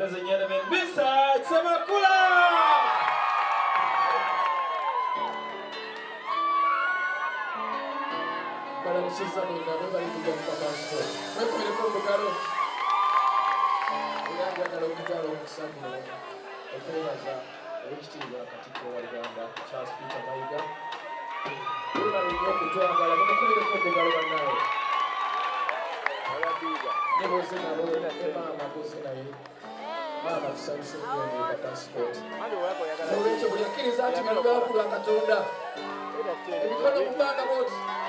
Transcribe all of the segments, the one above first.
Ladies and gentlemen, Mr. Semakula! Madam Susan, nobody to get from our store. Welcome to the Bugaro. We have got a Bugaro Samuel. The players are which team are Katiko Uganda, Charles Peter Maiga. We are in York to Uganda. I'm going to the Bugaro now. Never seen a road at the Mama Bosina. Mama Samson and the passport. So, Rachel, we are killing that in the Bugaro and Katonda. And we got a Bugaro boat.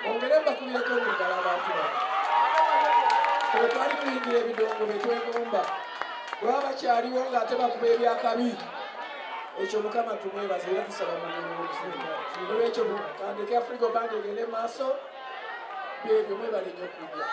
Ongeremba kubireko ndagala abantu bano. Twali tuyingira ebidongo betwegomba. Bwaba kyaliwo ng'ate bakuba ebyakabi. Ekyo Mukama tumwebaza era tusaba mu kusinga. Olw'ekyo kandeke Africa Band egende maaso byebyo mwebale nnyo okujja.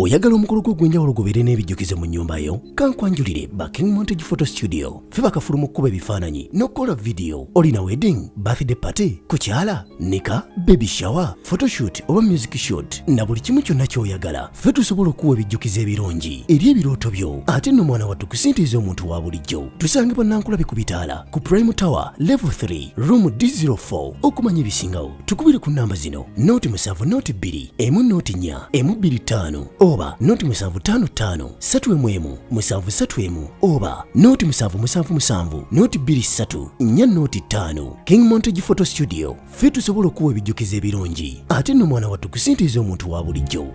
Oyagala omukolo gw'enjawulo gubeere n'ebijjukize mu nnyumba yo? Kankwanjulire Backing Montage Photo Studio. Ffe bakafuluma okukuba ebifaananyi n'okukola video. Olina wedding, birthday party, kukyala, nika, baby shower, photoshoot oba music shoot na buli kimu kyonna ky'oyagala. Ffe tusobola okuwa ebijjukize ebirungi eri ebirooto byo. Ate nno mwana wattu kusintiiza omuntu wa bulijjo. Tusangibwa Nankulabe ku Bitaala, ku Prime Tower, Level 3, Room D04. Okumanya ebisingawo, tukubire ku nnamba zino: Note 7 Note 2 emu Note 4 emu 25 oba Note 755 3 731 oba Note 777 Note 23 4 Note 5. King Montage Photo Studio. Ffe tusobola okuwa ebijjukize ebirungi ate nno mwana wattu kusintiiza omuntu wa bulijjo.